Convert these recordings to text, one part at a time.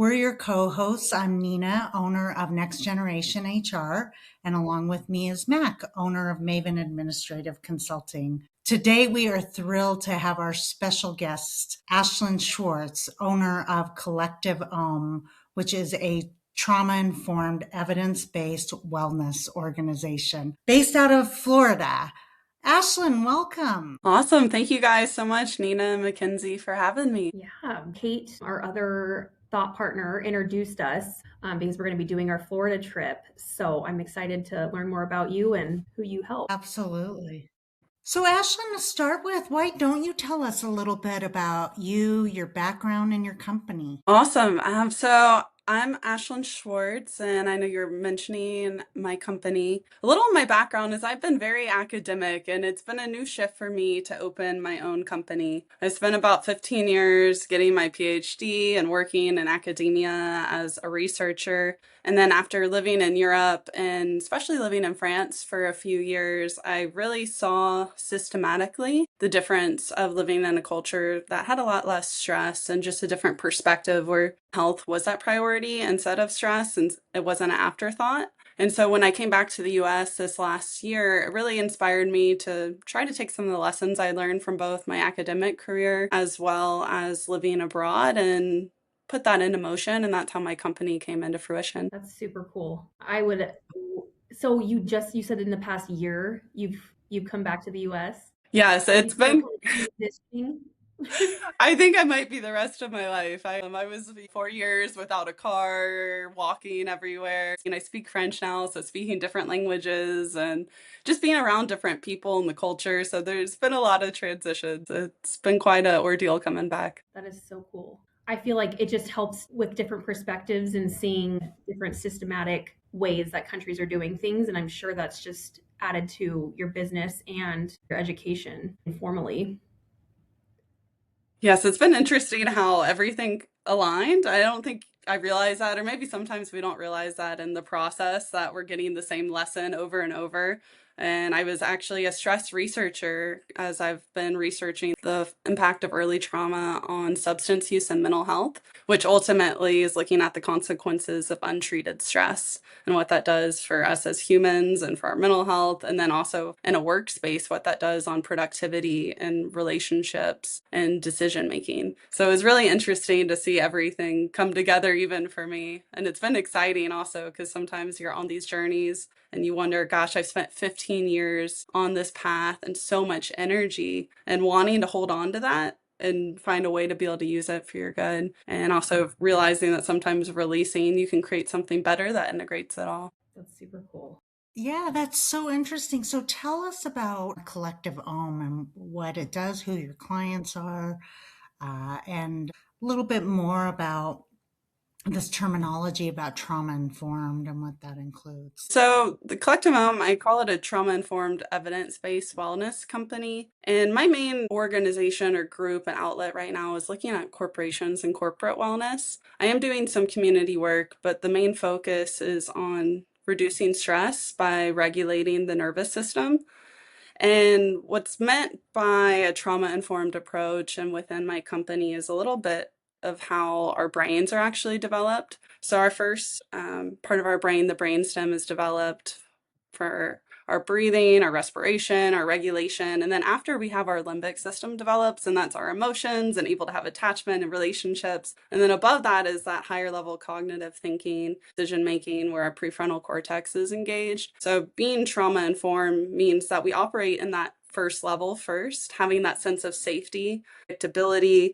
We're your co-hosts. I'm Nina, owner of Next Generation HR, and along with me is Mac, owner of Maven Administrative Consulting. Today, we are thrilled to have our special guest, Ashlyn Schwartz, owner of Collective which is a trauma-informed, evidence-based wellness organization based out of Florida. Ashlyn, welcome. Awesome. Thank you guys so much, Nina and Mackenzie, for having me. Yeah, Kate, our other thought partner, introduced us because we're going to be doing our Florida trip. So I'm excited to learn more about you and who you help. Absolutely. So, Ashlyn, to start with, why don't you tell us a little bit about you, your background, and your company? Awesome. So I'm Ashlyn Schwartz, and I know you're mentioning my company. A little of my background is I've been very academic, and it's been a new shift for me to open my own company. I spent about 15 years getting my PhD and working in academia as a researcher. And then after living in Europe and especially living in France for a few years, I really saw systematically the difference of living in a culture that had a lot less stress and just a different perspective where health was that priority instead of stress and it wasn't an afterthought. And so when I came back to the US this last year, it really inspired me to try to take some of the lessons I learned from both my academic career as well as living abroad and put that into motion. And that's how my company came into fruition. That's super cool. So you said in the past year, you've come back to the US? Yes, it's been transitioning? I think I might be the rest of my life. I was 4 years without a car, walking everywhere. And I speak French now, so speaking different languages and just being around different people and the culture. So there's been a lot of transitions. It's been quite an ordeal coming back. That is so cool. I feel like it just helps with different perspectives and seeing different systematic ways that countries are doing things. And I'm sure that's just added to your business and your education informally. Yes, it's been interesting how everything aligned. I don't think I realized that, or maybe sometimes we don't realize that in the process that we're getting the same lesson over and over. And I was actually a stress researcher as I've been researching the impact of early trauma on substance use and mental health, which ultimately is looking at the consequences of untreated stress and what that does for us as humans and for our mental health. And then also in a workspace, what that does on productivity and relationships and decision making. So it was really interesting to see everything come together, even for me. And it's been exciting also because sometimes you're on these journeys and you wonder, gosh, I've spent 15 years on this path and so much energy and wanting to hold on to that and find a way to be able to use it for your good. And also realizing that sometimes releasing, you can create something better that integrates it all. That's super cool. Yeah, that's so interesting. So tell us about Collective and what it does, who your clients are, and a little bit more about this terminology about trauma-informed and what that includes. So the Collective I call it a trauma-informed evidence-based wellness company. And my main organization or group and outlet right now is looking at corporations and corporate wellness. I am doing some community work, but the main focus is on reducing stress by regulating the nervous system. And what's meant by a trauma-informed approach and within my company is a little bit of how our brains are actually developed. So our first part of our brain, the brainstem, is developed for our breathing, our respiration, our regulation. And then after we have our limbic system develops, and that's our emotions and able to have attachment and relationships. And then above that is that higher level cognitive thinking, decision making, where our prefrontal cortex is engaged. So being trauma informed means that we operate in that first level first, having that sense of safety, predictability,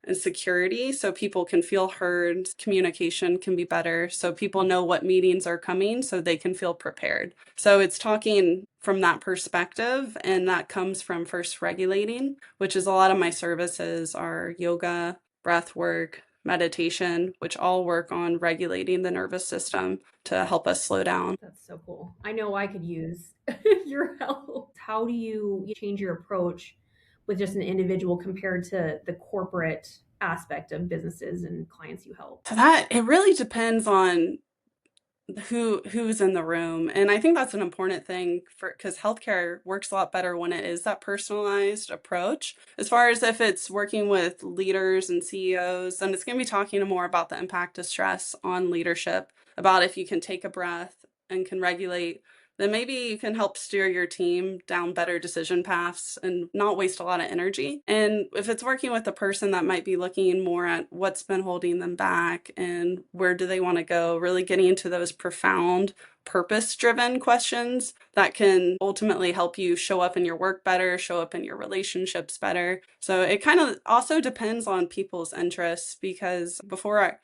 and security so people can feel heard, communication can be better, so people know what meetings are coming so they can feel prepared. So it's talking from that perspective, and that comes from first regulating, which is a lot of my services are yoga, breath work, meditation, which all work on regulating the nervous system to help us slow down. That's so cool. I know I could use your help. How do you change your approach with just an individual compared to the corporate aspect of businesses and clients you help? So that it really depends on who's in the room. And I think that's an important thing because healthcare works a lot better when it is that personalized approach. As far as if it's working with leaders and CEOs, then it's going to be talking more about the impact of stress on leadership, about if you can take a breath and can regulate, then maybe you can help steer your team down better decision paths and not waste a lot of energy. And if it's working with a person that might be looking more at what's been holding them back and where do they want to go, really getting into those profound purpose-driven questions that can ultimately help you show up in your work better, show up in your relationships better. So it kind of also depends on people's interests, because before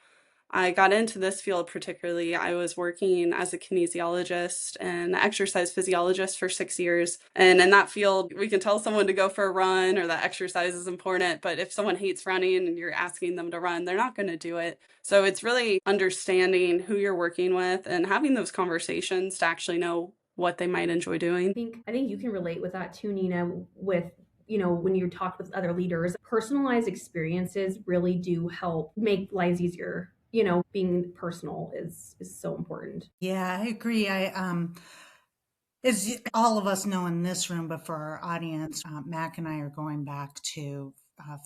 I got into this field particularly, I was working as a kinesiologist and exercise physiologist for 6 years. And in that field, we can tell someone to go for a run or that exercise is important. But if someone hates running and you're asking them to run, they're not going to do it. So it's really understanding who you're working with and having those conversations to actually know what they might enjoy doing. I think you can relate with that too, Nina, with when you talk with other leaders, personalized experiences really do help make lives easier. Being personal is so important. Yeah, I agree. As all of us know in this room, but for our audience, Mac and I are going back to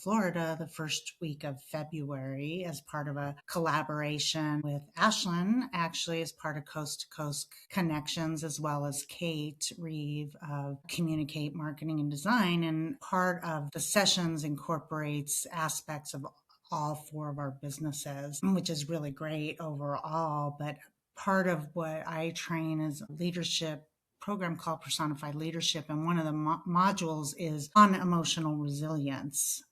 Florida the first week of February as part of a collaboration with Ashlyn, actually as part of Coast to Coast Connections, as well as Kate Reeve of Communicate Marketing and Design. And part of the sessions incorporates aspects of all four of our businesses, which is really great overall. But part of what I train is leadership program called Personified Leadership, and one of the modules is on emotional resilience.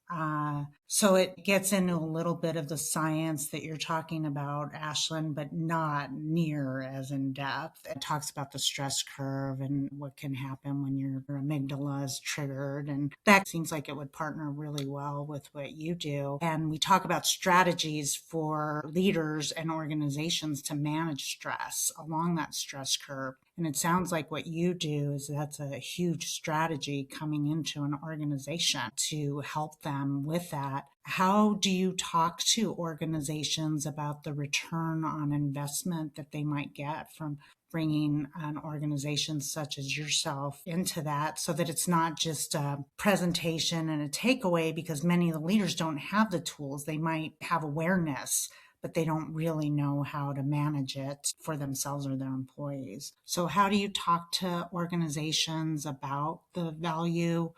So it gets into a little bit of the science that you're talking about, Ashlyn, but not near as in depth. It talks about the stress curve and what can happen when your amygdala is triggered. And that seems like it would partner really well with what you do. And we talk about strategies for leaders and organizations to manage stress along that stress curve. And it sounds like what you do is that's a huge strategy coming into an organization to help them with that. How do you talk to organizations about the return on investment that they might get from bringing an organization such as yourself into that, so that it's not just a presentation and a takeaway? Because many of the leaders don't have the tools. They might have awareness, but they don't really know how to manage it for themselves or their employees. So how do you talk to organizations about the value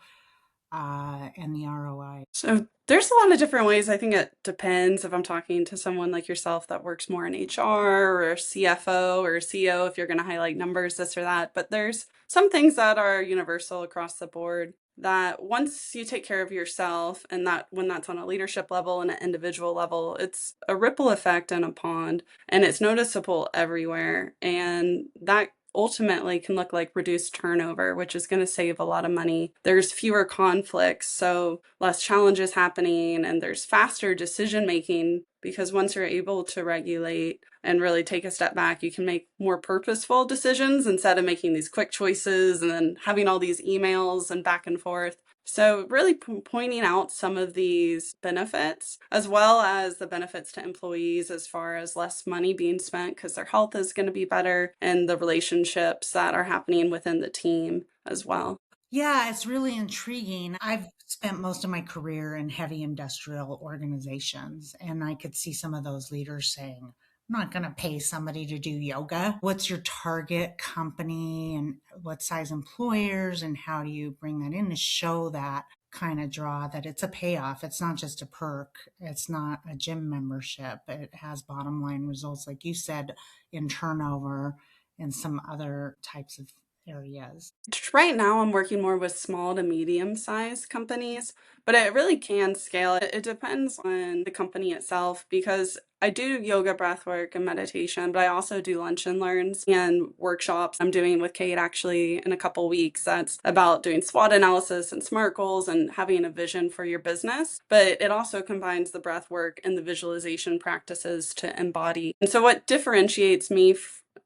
and the ROI? So there's a lot of different ways. I think it depends if I'm talking to someone like yourself that works more in HR or CFO or CEO, if you're going to highlight numbers, this or that. But there's some things that are universal across the board, that once you take care of yourself, and that when that's on a leadership level and an individual level, it's a ripple effect in a pond, and it's noticeable everywhere. And that ultimately can look like reduced turnover, which is going to save a lot of money. There's fewer conflicts, so less challenges happening, and there's faster decision making, because once you're able to regulate and really take a step back, you can make more purposeful decisions instead of making these quick choices and then having all these emails and back and forth. So really pointing out some of these benefits, as well as the benefits to employees as far as less money being spent because their health is going to be better, and the relationships that are happening within the team as well. Yeah, it's really intriguing. I've spent most of my career in heavy industrial organizations, and I could see some of those leaders saying, I'm not going to pay somebody to do yoga. What's your target company and what size employers, and how do you bring that in to show that kind of draw that it's a payoff? It's not just a perk. It's not a gym membership. It has bottom line results, like you said, in turnover and some other types of areas. Right now, I'm working more with small to medium-sized companies, but it really can scale. It depends on the company itself, because I do yoga, breathwork, and meditation, but I also do lunch and learns and workshops I'm doing with Kate actually in a couple weeks. That's about doing SWOT analysis and SMART goals and having a vision for your business. But it also combines the breathwork and the visualization practices to embody. And so what differentiates me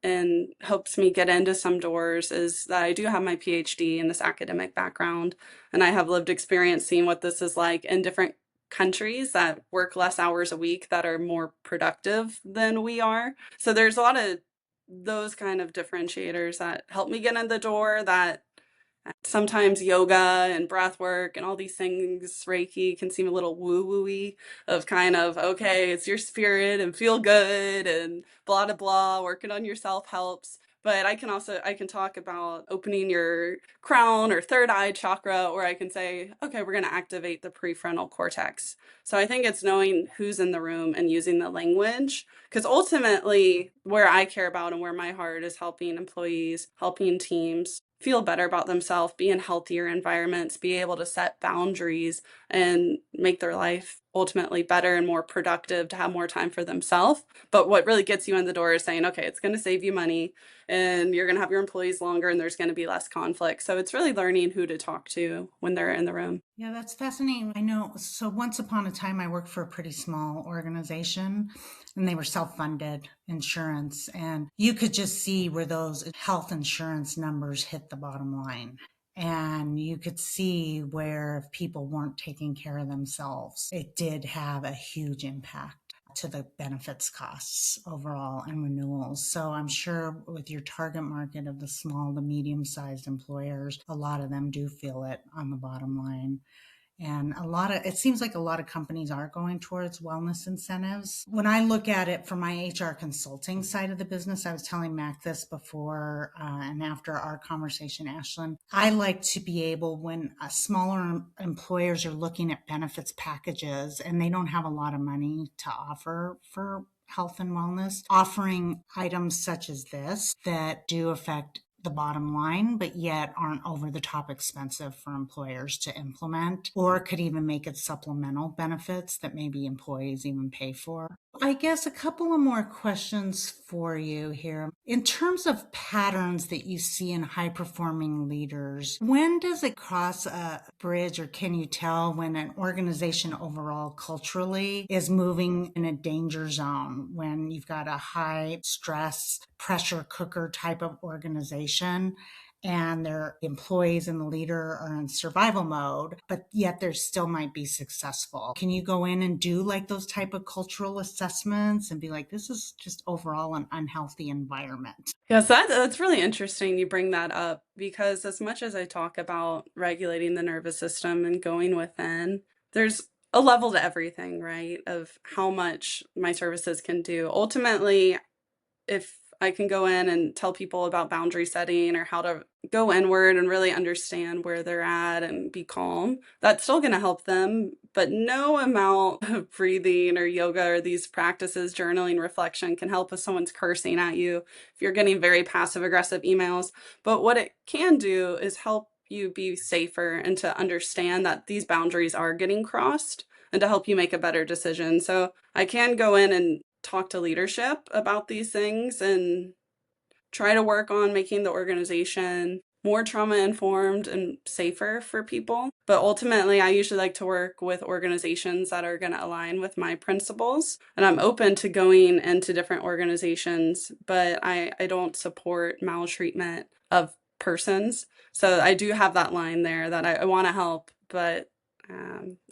and helps me get into some doors is that I do have my PhD in this academic background, and I have lived experience seeing what this is like in different countries that work less hours a week that are more productive than we are. So there's a lot of those kind of differentiators that help me get in the door. That sometimes yoga and breath work and all these things, Reiki, can seem a little woo-woo-y, of kind of, okay, it's your spirit and feel good and blah, blah, blah, working on yourself helps. But I can talk about opening your crown or third eye chakra, or I can say, okay, we're going to activate the prefrontal cortex. So I think it's knowing who's in the room and using the language, because ultimately where I care about and where my heart is helping employees, helping teams feel better about themselves, be in healthier environments, be able to set boundaries and make their life ultimately better and more productive, to have more time for themselves. But what really gets you in the door is saying, okay, it's going to save you money and you're going to have your employees longer and there's going to be less conflict. So it's really learning who to talk to when they're in the room. Yeah, that's fascinating. I know. So once upon a time, I worked for a pretty small organization and they were self-funded insurance. And you could just see where those health insurance numbers hit the bottom line. And you could see where if people weren't taking care of themselves, it did have a huge impact to the benefits costs overall and renewals. So I'm sure with your target market of the small to medium-sized employers, a lot of them do feel it on the bottom line. And it seems like a lot of companies are going towards wellness incentives. When I look at it from my HR consulting side of the business, I was telling Mac this before and after our conversation, Ashlyn, I like to be able, when smaller employers are looking at benefits packages and they don't have a lot of money to offer for health and wellness, offering items such as this that do affect the bottom line, but yet aren't over the top expensive for employers to implement, or could even make it supplemental benefits that maybe employees even pay for. I guess a couple of more questions for you here. In terms of patterns that you see in high performing leaders, when does it cross a bridge, or can you tell when an organization overall culturally is moving in a danger zone, when you've got a high stress pressure cooker type of organization and their employees and the leader are in survival mode, but yet they still might be successful? Can you go in and do like those type of cultural assessments and be like, this is just overall an unhealthy environment? Yes, that's really interesting you bring that up, because as much as I talk about regulating the nervous system and going within, there's a level to everything, right? Of how much my services can do. Ultimately, if I can go in and tell people about boundary setting or how to go inward and really understand where they're at and be calm, that's still going to help them. But no amount of breathing or yoga or these practices, journaling, reflection, can help if someone's cursing at you, if you're getting very passive aggressive emails. But what it can do is help you be safer and to understand that these boundaries are getting crossed, and to help you make a better decision. So I can go in and talk to leadership about these things and try to work on making the organization more trauma informed and safer for people. But ultimately, I usually like to work with organizations that are going to align with my principles. And I'm open to going into different organizations, but I don't support maltreatment of persons. So I do have that line there that I want to help, but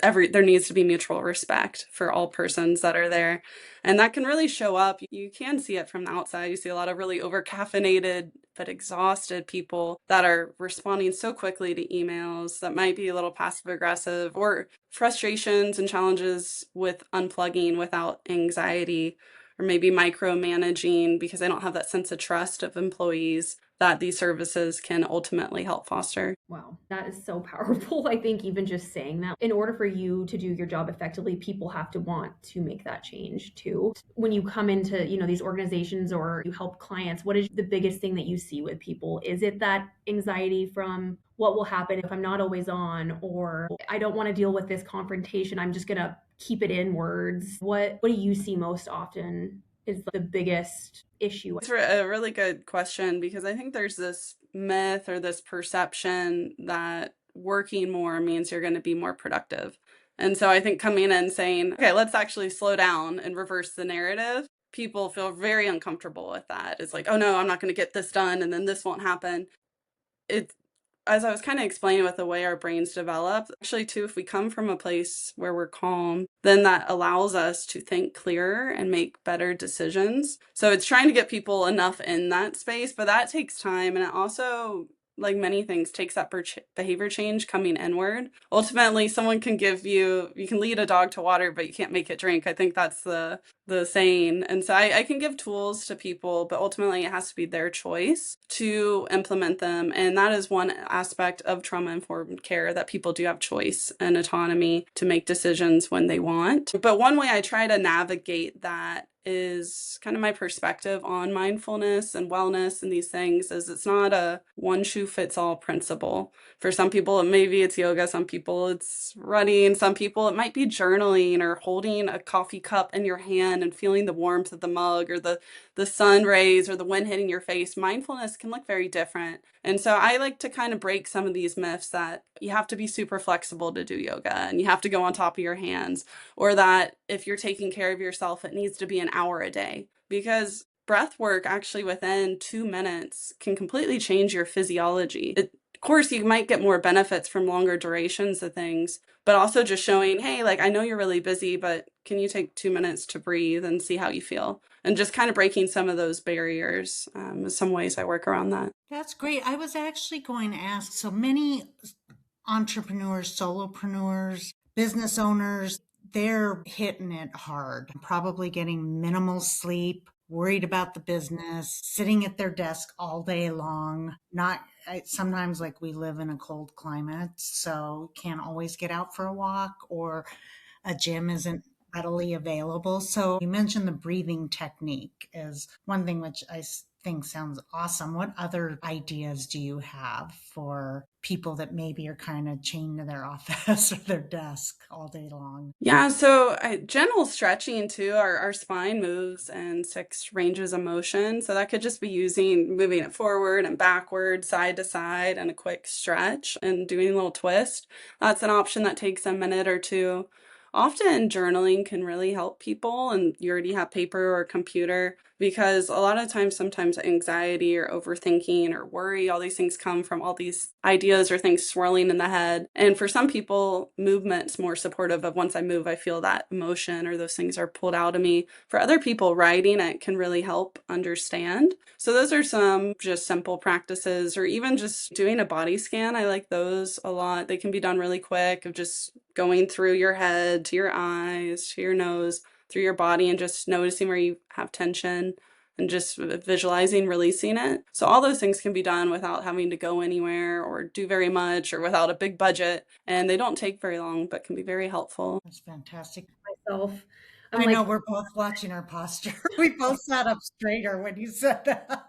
there needs to be mutual respect for all persons that are there. And that can really show up. You can see it from the outside. You see a lot of really over caffeinated but exhausted people that are responding so quickly to emails that might be a little passive aggressive, or frustrations and challenges with unplugging without anxiety, or maybe micromanaging because they don't have that sense of trust of employees that these services can ultimately help foster. Wow, that is so powerful. I think even just saying that, in order for you to do your job effectively, people have to want to make that change too. When you come into, these organizations or you help clients, what is the biggest thing that you see with people? Is it that anxiety from what will happen if I'm not always on, or I don't want to deal with this confrontation, I'm just going to keep it inwards? What do you see most often is the biggest issue? It's a really good question, because I think there's this myth or this perception that working more means you're going to be more productive. And so I think coming in and saying, okay, let's actually slow down and reverse the narrative, people feel very uncomfortable with that. It's like, oh no, I'm not going to get this done and then this won't happen. It's as I was kind of explaining with the way our brains develop, actually, too, if we come from a place where we're calm, then that allows us to think clearer and make better decisions. So it's trying to get people enough in that space, but that takes time. And it also, like many things, takes that behavior change coming inward. Ultimately, someone can you can lead a dog to water, but you can't make it drink. I think that's the saying. And so I can give tools to people, but ultimately it has to be their choice to implement them. And that is one aspect of trauma-informed care, that people do have choice and autonomy to make decisions when they want. But one way I try to navigate that is kind of my perspective on mindfulness and wellness and these things is it's not a one shoe fits all principle. For some people, maybe it's yoga. Some people it's running. Some people it might be journaling or holding a coffee cup in your hand and feeling the warmth of the mug or the sun rays or the wind hitting your face. Mindfulness can look very different. And so I like to kind of break some of these myths that you have to be super flexible to do yoga and you have to go on top of your hands, or that if you're taking care of yourself, it needs to be an hour a day. Because breath work actually within 2 minutes can completely change your physiology. Of course, you might get more benefits from longer durations of things, but also just showing, hey, like, I know you're really busy, but can you take 2 minutes to breathe and see how you feel? And just kind of breaking some of those barriers is some ways I work around that. That's great. I was actually going to ask, so many entrepreneurs, solopreneurs, business owners, they're hitting it hard, probably getting minimal sleep, worried about the business, sitting at their desk all day long. Sometimes, like, we live in a cold climate, so can't always get out for a walk, or a gym isn't readily available. So you mentioned the breathing technique is one thing, which I think sounds awesome. What other ideas do you have for people that maybe are kind of chained to their office or their desk all day long? Yeah, so gentle stretching too. Our spine moves in 6 ranges of motion. So that could just be moving it forward and backward, side to side, and a quick stretch and doing a little twist. That's an option that takes a minute or two. Often journaling can really help people, and you already have paper or computer, because a lot of times, sometimes anxiety or overthinking or worry, all these things come from all these ideas or things swirling in the head. And for some people, movement's more supportive of once I move, I feel that emotion or those things are pulled out of me. For other people, writing it can really help understand. So those are some just simple practices, or even just doing a body scan. I like those a lot. They can be done really quick, of just going through your head to your eyes, to your nose, through your body, and just noticing where you have tension and just visualizing releasing it. So all those things can be done without having to go anywhere or do very much, or without a big budget. And they don't take very long, but can be very helpful. That's fantastic. Myself, I know we're both watching our posture. We both sat up straighter when you said that.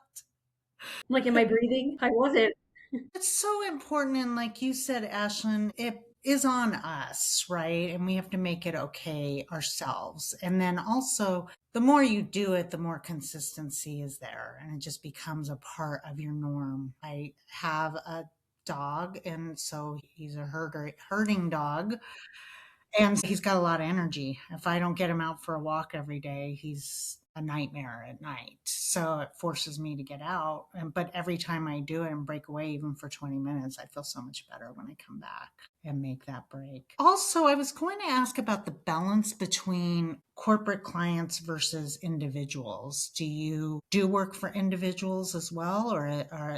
like, am I breathing? I wasn't. It's so important. And like you said, Ashlyn, it is on us, right? And we have to make it okay ourselves. And then also, the more you do it, the more consistency is there, and it just becomes a part of your norm. I have a dog, and so he's a herding dog. And he's got a lot of energy. If I don't get him out for a walk every day, he's a nightmare at night. So it forces me to get out. But every time I do it and break away, even for 20 minutes, I feel so much better when I come back and make that break. Also, I was going to ask about the balance between corporate clients versus individuals. Do you do work for individuals as well, or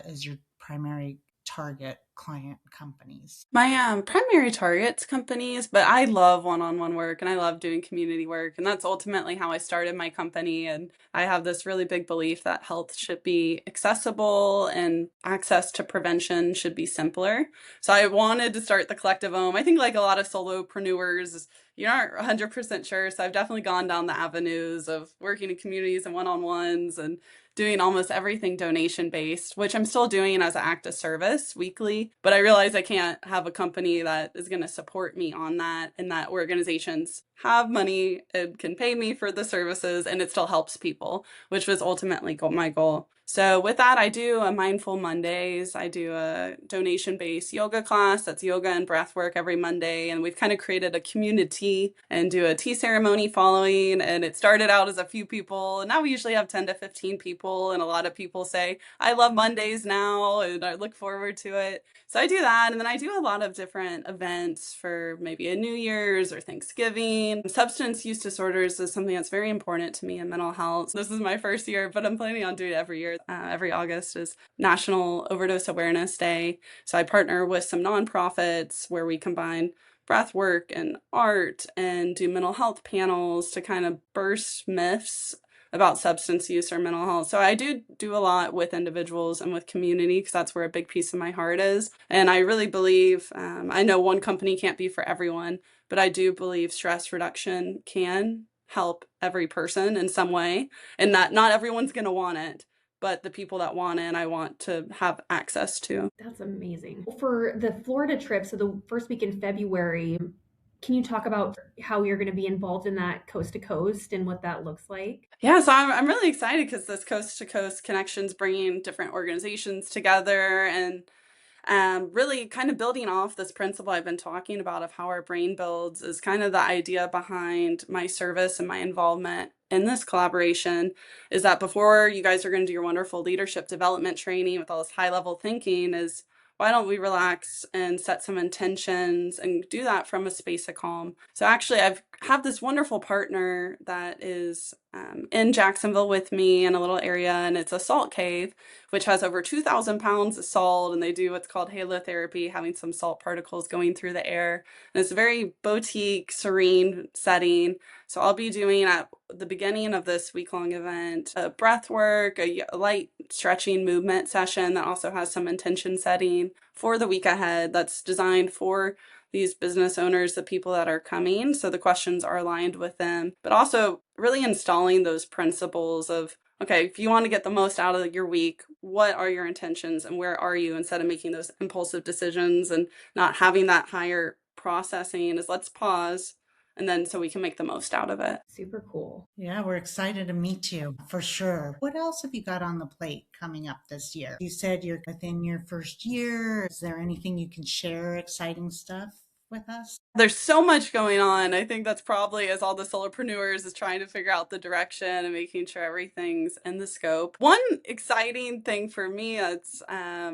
is your primary target client companies? My primary target's companies, but I love one-on-one work and I love doing community work. And that's ultimately how I started my company. And I have this really big belief that health should be accessible and access to prevention should be simpler. So I wanted to start the collective home. I think, like a lot of solopreneurs, you aren't 100% sure. So I've definitely gone down the avenues of working in communities and one-on-ones and doing almost everything donation based, which I'm still doing as an act of service weekly. But I realize I can't have a company that is going to support me on that, and that organizations have money and can pay me for the services, and it still helps people, which was ultimately my goal. So with that, I do a Mindful Mondays. I do a donation-based yoga class that's yoga and breath work every Monday. And we've kind of created a community and do a tea ceremony following. And it started out as a few people. And now we usually have 10 to 15 people. And a lot of people say, I love Mondays now and I look forward to it. So I do that. And then I do a lot of different events for maybe a New Year's or Thanksgiving. Substance use disorders is something that's very important to me in mental health. This is my first year, but I'm planning on doing it every year. Every August is National Overdose Awareness Day. So I partner with some nonprofits where we combine breath work and art and do mental health panels to kind of burst myths about substance use or mental health. So I do a lot with individuals and with community because that's where a big piece of my heart is. And I really believe, I know one company can't be for everyone, but I do believe stress reduction can help every person in some way, and that not everyone's going to want it, but the people that want it, I want to have access to. That's amazing. For the Florida trip, so the first week in February, can you talk about how you're going to be involved in that coast to coast and what that looks like? Yeah, so I'm really excited because this coast to coast connection's bringing different organizations together and really kind of building off this principle I've been talking about of how our brain builds is kind of the idea behind my service and my involvement in this collaboration is that before you guys are going to do your wonderful leadership development training with all this high level thinking is why don't we relax and set some intentions and do that from a space of calm? So actually, have this wonderful partner that is in Jacksonville with me in a little area, and it's a salt cave, which has over 2,000 pounds of salt, and they do what's called halotherapy, having some salt particles going through the air. And it's a very boutique, serene setting. So I'll be doing at the beginning of this week-long event a breath work, a light stretching movement session that also has some intention setting for the week ahead that's designed for these business owners, the people that are coming. So the questions are aligned with them, but also really installing those principles of, okay, if you want to get the most out of your week, what are your intentions and where are you, instead of making those impulsive decisions and not having that higher processing, is let's pause and then so we can make the most out of it. Super cool. Yeah, we're excited to meet you for sure. What else have you got on the plate coming up this year? You said you're within your first year. Is there anything you can share, exciting stuff with us? There's so much going on. I think that's probably as all the solopreneurs is trying to figure out the direction and making sure everything's in the scope. One exciting thing for me that's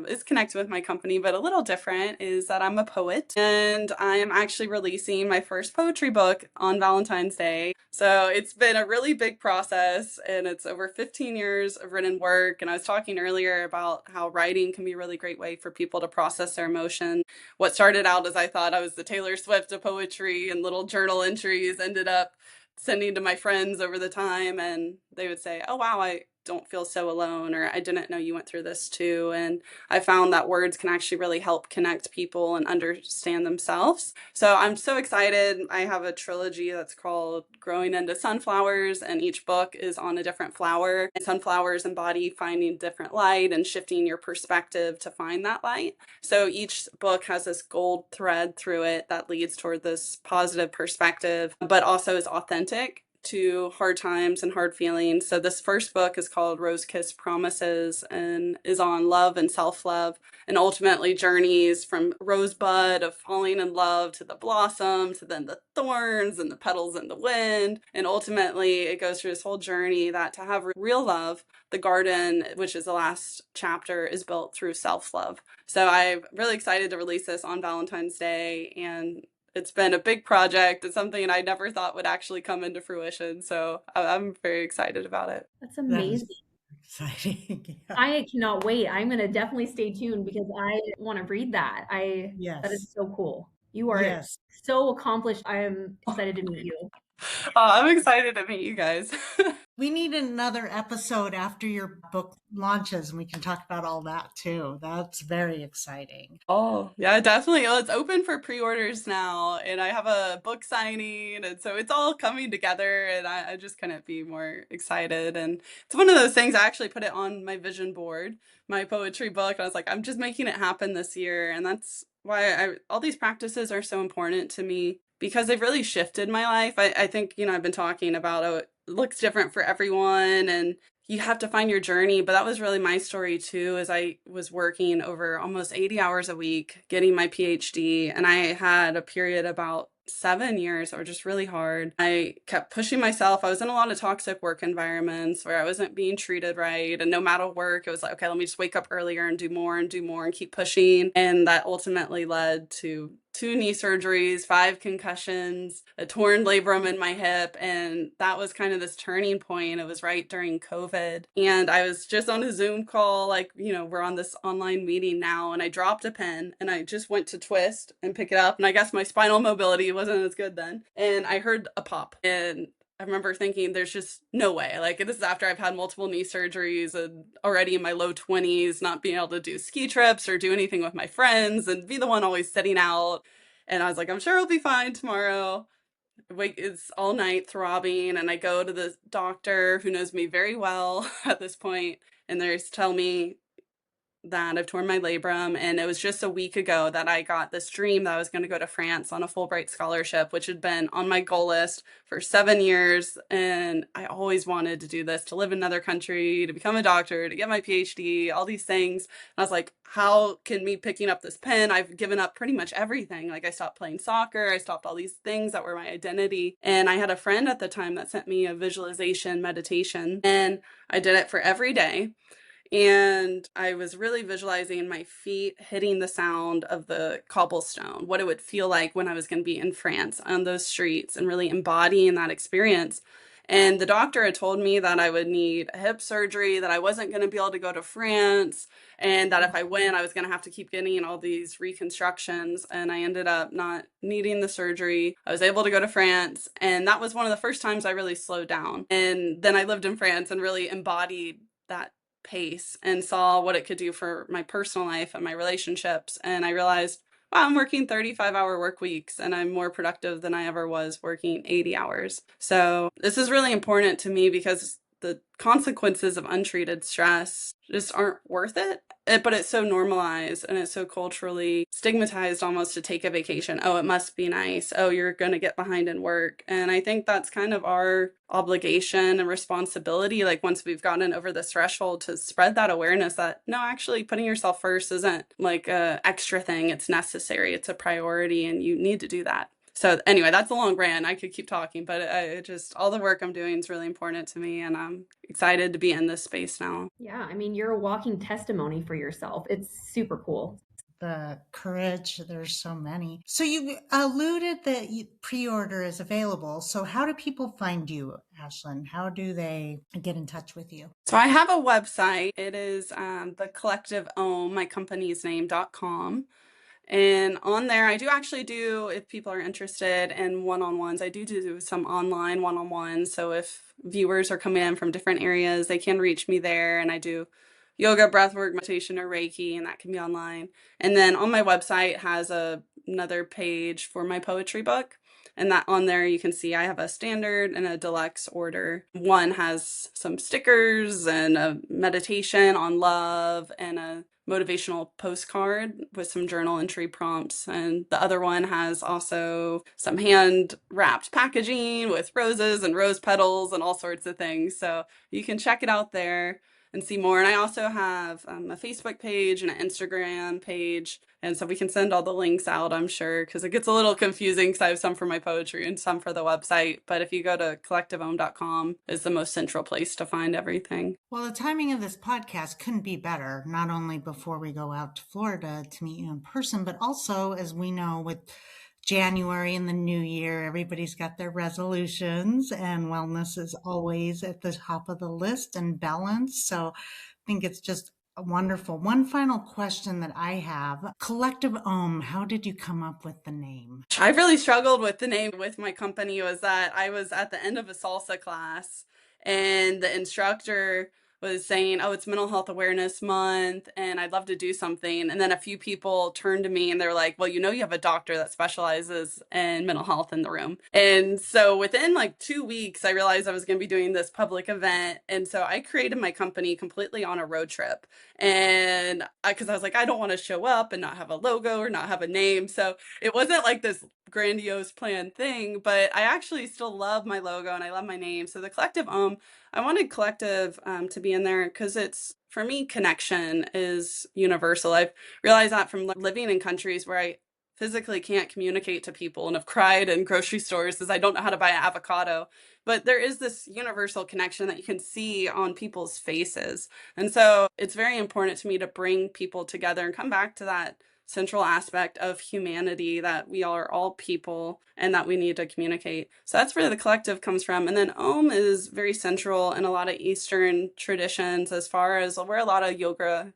is connected with my company, but a little different, is that I'm a poet and I am actually releasing my first poetry book on Valentine's Day. So it's been a really big process and it's over 15 years of written work. And I was talking earlier about how writing can be a really great way for people to process their emotion. What started out as I thought I was the Taylor Swift of poetry and little journal entries ended up sending to my friends over the time, and they would say, oh wow, I don't feel so alone, or I didn't know you went through this too. And I found that words can actually really help connect people and understand themselves. So I'm so excited. I have a trilogy that's called Growing into Sunflowers, and each book is on a different flower. And sunflowers embody finding different light and shifting your perspective to find that light. So each book has this gold thread through it that leads toward this positive perspective, but also is authentic to hard times and hard feelings. So this first book is called Rose Kiss Promises and is on love and self-love, and ultimately journeys from rosebud of falling in love to the blossom to then the thorns and the petals in the wind. And ultimately it goes through this whole journey that to have real love, the garden, which is the last chapter, is built through self-love. So I'm really excited to release this on Valentine's Day, and it's been a big project. It's something I never thought would actually come into fruition. So I'm very excited about it. That's amazing. Exciting. Yeah. I cannot wait. I'm going to definitely stay tuned because I want to read that. Yes. That is so cool. You are so accomplished. I am excited to meet you. I'm excited to meet you guys. We need another episode after your book launches and we can talk about all that too. That's very exciting. Oh, yeah, definitely. Well, it's open for pre-orders now, and I have a book signing, and so it's all coming together, and I just couldn't be more excited. And it's one of those things, I actually put it on my vision board, my poetry book, and I was like, I'm just making it happen this year. And that's why all these practices are so important to me. because they've really shifted my life. I think, I've been talking about, oh, it looks different for everyone and you have to find your journey. But that was really my story too, as I was working over almost 80 hours a week, getting my PhD. And I had a period about 7 years that were just really hard. I kept pushing myself. I was in a lot of toxic work environments where I wasn't being treated right. And no matter work, it was like, okay, let me just wake up earlier and do more and do more and keep pushing. And that ultimately led to 2 knee surgeries, 5 concussions, a torn labrum in my hip. And that was kind of this turning point. It was right during COVID. And I was just on a Zoom call, like, we're on this online meeting now. And I dropped a pen and I just went to twist and pick it up. And I guess my spinal mobility wasn't as good then. And I heard a pop. And I remember thinking, there's just no way. Like, this is after I've had multiple knee surgeries and already in my low 20s, not being able to do ski trips or do anything with my friends and be the one always sitting out. And I was like, I'm sure I'll be fine tomorrow. It's all night throbbing. And I go to the doctor who knows me very well at this point, and they tell me that I've torn my labrum. And it was just a week ago that I got this dream that I was going to go to France on a Fulbright scholarship, which had been on my goal list for 7 years. And I always wanted to do this, to live in another country, to become a doctor, to get my PhD, all these things. And I was like, how can me picking up this pen? I've given up pretty much everything. Like, I stopped playing soccer. I stopped all these things that were my identity. And I had a friend at the time that sent me a visualization meditation, and I did it for every day. And I was really visualizing my feet hitting the sound of the cobblestone, what it would feel like when I was going to be in France on those streets, and really embodying that experience. And the doctor had told me that I would need a hip surgery, that I wasn't going to be able to go to France, and that if I went, I was going to have to keep getting all these reconstructions. And I ended up not needing the surgery. I was able to go to France. And that was one of the first times I really slowed down. And then I lived in France and really embodied that pace and saw what it could do for my personal life and my relationships. And I realized, wow, I'm working 35-hour work weeks and I'm more productive than I ever was working 80 hours. So this is really important to me because the consequences of untreated stress just aren't worth it. But it's so normalized and it's so culturally stigmatized almost to take a vacation. Oh, it must be nice. Oh, you're going to get behind in work. And I think that's kind of our obligation and responsibility. Like, once we've gotten over this threshold, to spread that awareness that no, actually putting yourself first isn't like a extra thing. It's necessary. It's a priority and you need to do that. So anyway, that's a long rant. I could keep talking, but all the work I'm doing is really important to me, and I'm excited to be in this space now. Yeah, I mean, you're a walking testimony for yourself. It's super cool. The courage, there's so many. So you alluded that pre-order is available. So how do people find you, Ashlyn? How do they get in touch with you? So I have a website. It is the Collective Ohm, my company's name.com. And on there, I do actually do, if people are interested in one-on-ones, I do some online one-on-ones. So if viewers are coming in from different areas, they can reach me there. And I do yoga, breathwork, meditation, or Reiki, and that can be online. And then on my website has another page for my poetry book. And that on there, you can see I have a standard and a deluxe order. One has some stickers and a meditation on love and a motivational postcard with some journal entry prompts. And the other one has also some hand wrapped packaging with roses and rose petals and all sorts of things. So you can check it out there and see more. And I also have a Facebook page and an Instagram page. And so we can send all the links out, I'm sure, because it gets a little confusing because I have some for my poetry and some for the website. But if you go to collectiveohm.com, is the most central place to find everything. Well, the timing of this podcast couldn't be better, not only before we go out to Florida to meet you in person, but also, as we know, with January and the new year, everybody's got their resolutions, and wellness is always at the top of the list, and balance. So I think it's just wonderful. One final question that I have. Collective Ohm, how did you come up with the name? I really struggled with the name with my company. Was that I was at the end of a salsa class and the instructor was saying, oh, it's Mental Health Awareness Month and I'd love to do something. And then a few people turned to me and they're like, well, you have a doctor that specializes in mental health in the room. And so within like 2 weeks, I realized I was going to be doing this public event. And so I created my company completely on a road trip. And because I was like, I don't want to show up and not have a logo or not have a name. So it wasn't like this grandiose planned thing, but I actually still love my logo and I love my name. So the Collective Ohm, I wanted Collective to be in there because it's, for me, connection is universal. I've realized that from living in countries where I physically can't communicate to people and have cried in grocery stores because I don't know how to buy an avocado. But there is this universal connection that you can see on people's faces. And so it's very important to me to bring people together and come back to that central aspect of humanity, that we are all people and that we need to communicate. So that's where the collective comes from. And then Om is very central in a lot of Eastern traditions, as far as where a lot of yoga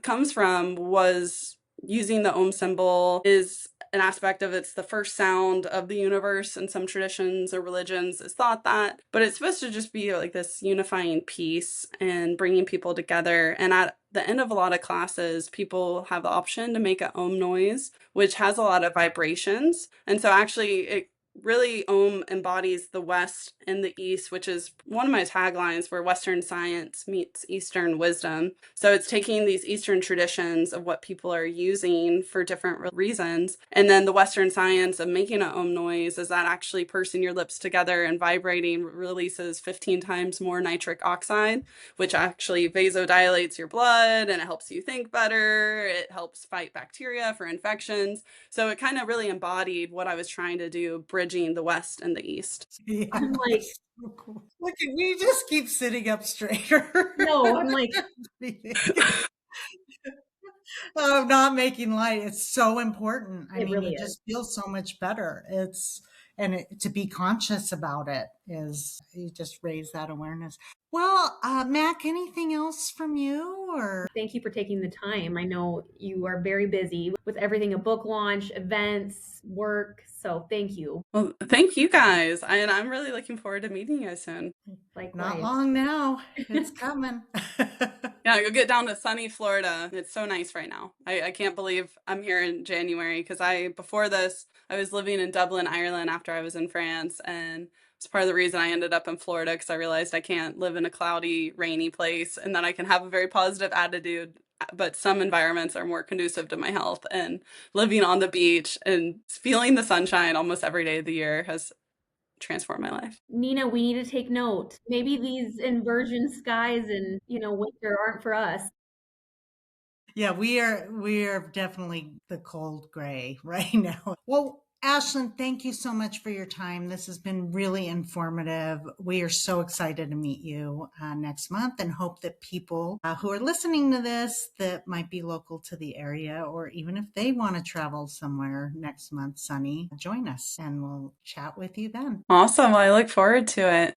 comes from, was using the Om symbol is an aspect of it's the first sound of the universe. In some traditions or religions is thought that, but it's supposed to just be like this unifying piece and bringing people together. And at the end of a lot of classes, people have the option to make an Om noise, which has a lot of vibrations. And so actually it really Om embodies the West and the East, which is one of my taglines, where Western science meets Eastern wisdom. So it's taking these Eastern traditions of what people are using for different reasons, and then the Western science of making an Om noise is that actually pursing your lips together and vibrating releases 15 times more nitric oxide, which actually vasodilates your blood and it helps you think better. It helps fight bacteria for infections. So it kind of really embodied what I was trying to do, bridging the West and the East. Yeah, I'm like, so cool. Look, we just keep sitting up straighter. no, I'm like, Oh, not making light. It's so important. I it mean, really you is. just feel so much better. To be conscious about it is, you just raise that awareness. Well, Mac, anything else from you, or? Thank you for taking the time. I know you are very busy with everything, a book launch, events, work. So thank you. Well, thank you guys. And I'm really looking forward to meeting you guys soon. Likewise. Not long now. It's coming. Yeah, go get down to sunny Florida. It's so nice right now. I can't believe I'm here in January, because before this, I was living in Dublin, Ireland after I was in France. And it's part of the reason I ended up in Florida, because I realized I can't live in a cloudy, rainy place and that I can have a very positive attitude. But some environments are more conducive to my health. And living on the beach and feeling the sunshine almost every day of the year has transformed my life. Nina, we need to take note. Maybe these inversion skies and, winter aren't for us. Yeah, we are definitely the cold gray right now. Well, Ashlyn, thank you so much for your time. This has been really informative. We are so excited to meet you next month, and hope that people who are listening to this that might be local to the area, or even if they want to travel somewhere next month, sunny, join us and we'll chat with you then. Awesome. Well, I look forward to it.